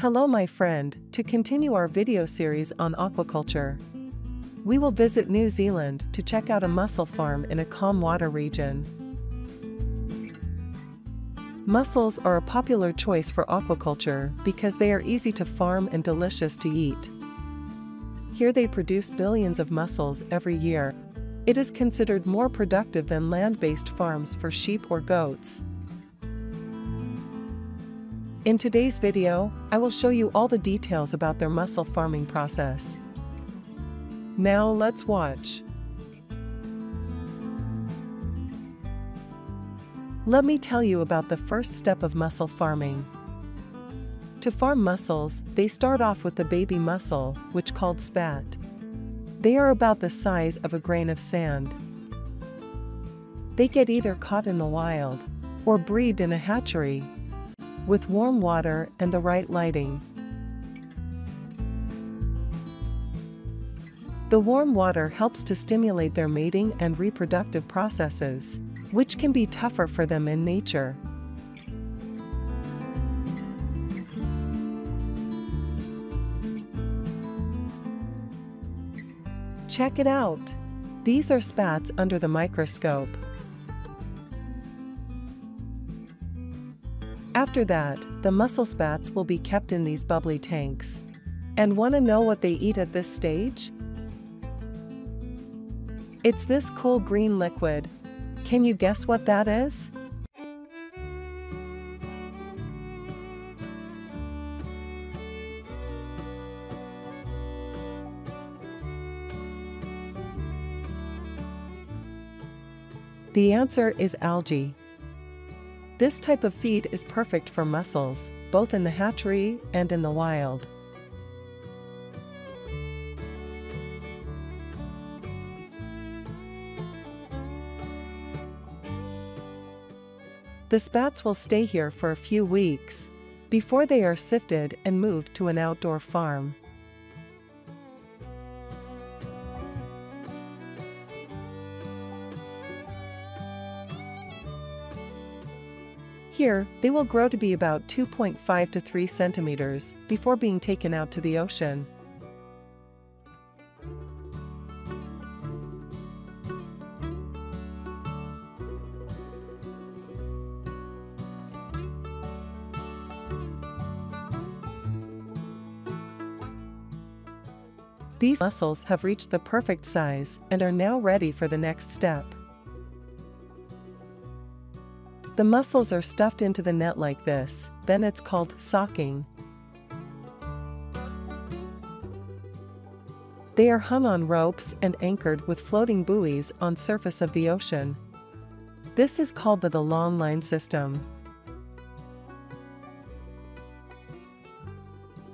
Hello my friend, to continue our video series on aquaculture. We will visit New Zealand to check out a mussel farm in a calm water region. Mussels are a popular choice for aquaculture because they are easy to farm and delicious to eat. Here they produce billions of mussels every year. It is considered more productive than land-based farms for sheep or goats. In today's video, I will show you all the details about their mussel farming process. Now let's watch. Let me tell you about the first step of mussel farming. To farm mussels, they start off with the baby mussel, which called SPAT. They are about the size of a grain of sand. They get either caught in the wild or breed in a hatchery with warm water and the right lighting. The warm water helps to stimulate their mating and reproductive processes, which can be tougher for them in nature. Check it out! These are spats under the microscope. After that, the mussel spats will be kept in these bubbly tanks. And want to know what they eat at this stage? It's this cool green liquid. Can you guess what that is? The answer is algae. This type of feed is perfect for mussels, both in the hatchery and in the wild. The spats will stay here for a few weeks before they are sifted and moved to an outdoor farm. Here, they will grow to be about 2.5 to 3 centimeters before being taken out to the ocean. These mussels have reached the perfect size and are now ready for the next step. The mussels are stuffed into the net like this, then it's called socking. They are hung on ropes and anchored with floating buoys on surface of the ocean. This is called the long line system.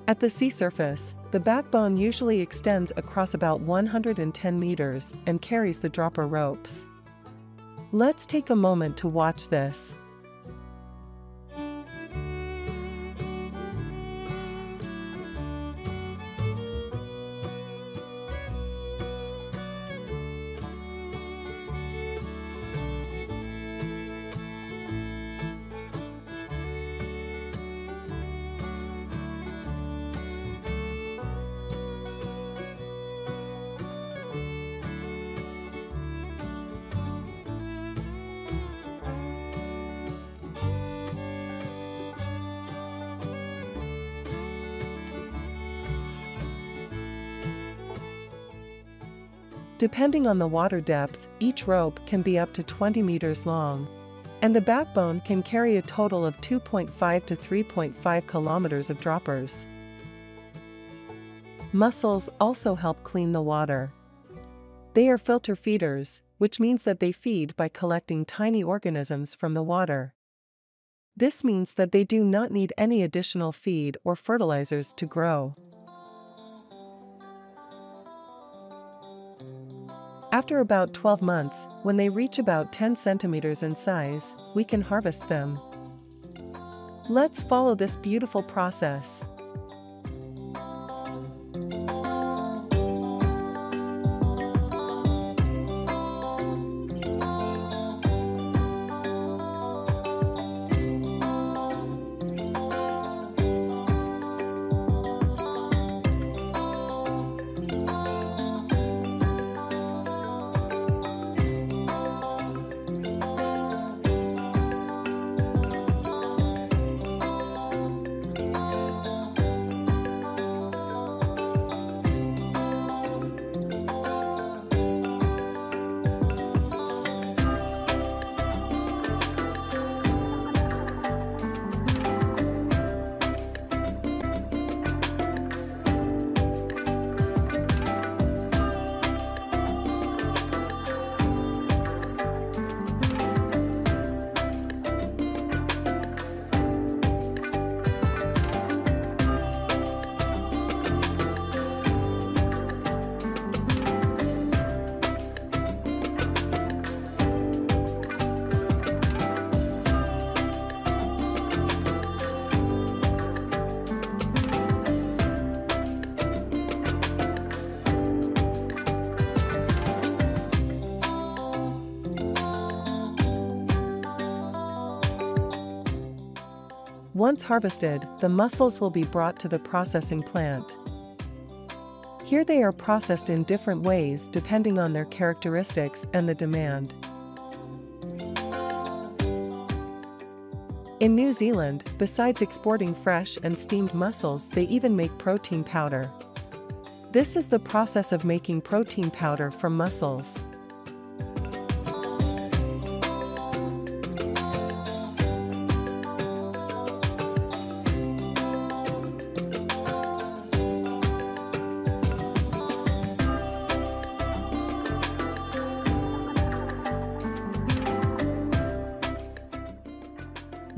At the sea surface, the backbone usually extends across about 110 meters and carries the dropper ropes. Let's take a moment to watch this. Depending on the water depth, each rope can be up to 20 meters long, and the backbone can carry a total of 2.5 to 3.5 kilometers of droppers. Mussels also help clean the water. They are filter feeders, which means that they feed by collecting tiny organisms from the water. This means that they do not need any additional feed or fertilizers to grow. After about 12 months, when they reach about 10 centimeters in size, we can harvest them. Let's follow this beautiful process. Once harvested, the mussels will be brought to the processing plant. Here they are processed in different ways depending on their characteristics and the demand. In New Zealand, besides exporting fresh and steamed mussels, they even make protein powder. This is the process of making protein powder from mussels.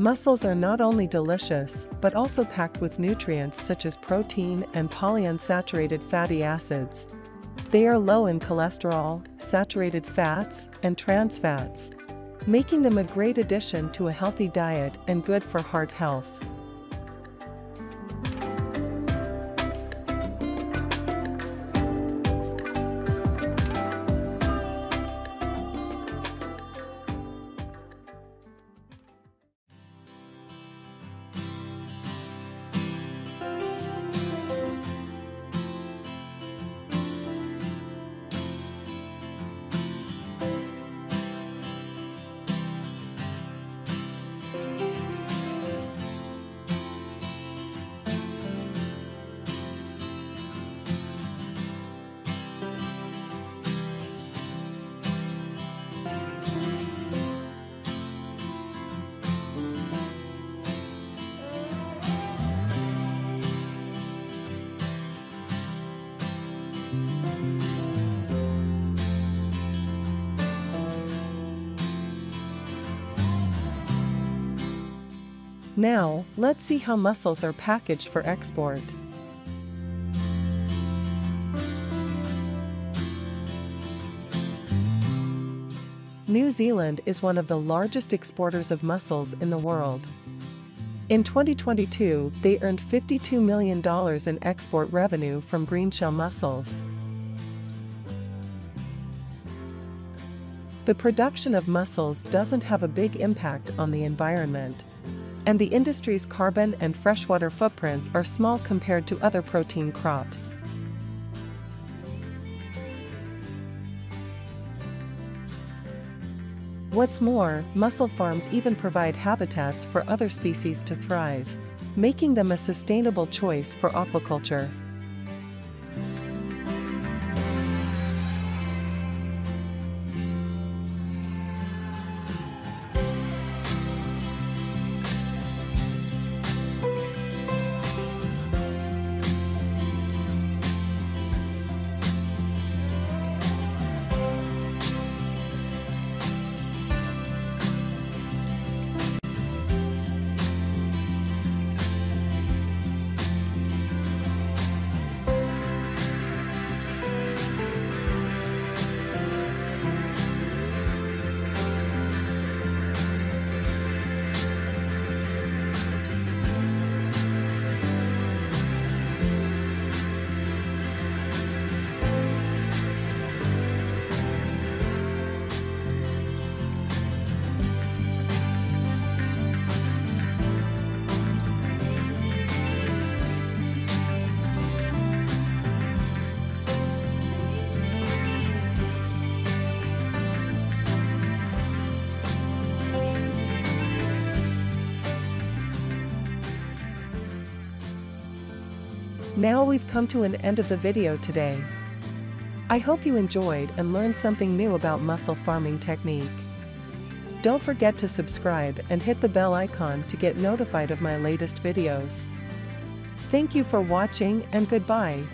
Mussels are not only delicious, but also packed with nutrients such as protein and polyunsaturated fatty acids. They are low in cholesterol, saturated fats, and trans fats, making them a great addition to a healthy diet and good for heart health. Now, let's see how mussels are packaged for export. New Zealand is one of the largest exporters of mussels in the world. In 2022, they earned $52 million in export revenue from greenshell mussels. The production of mussels doesn't have a big impact on the environment, and the industry's carbon and freshwater footprints are small compared to other protein crops. What's more, mussel farms even provide habitats for other species to thrive, making them a sustainable choice for aquaculture. Now we've come to an end of the video today. I hope you enjoyed and learned something new about mussel farming technique. Don't forget to subscribe and hit the bell icon to get notified of my latest videos. Thank you for watching and goodbye.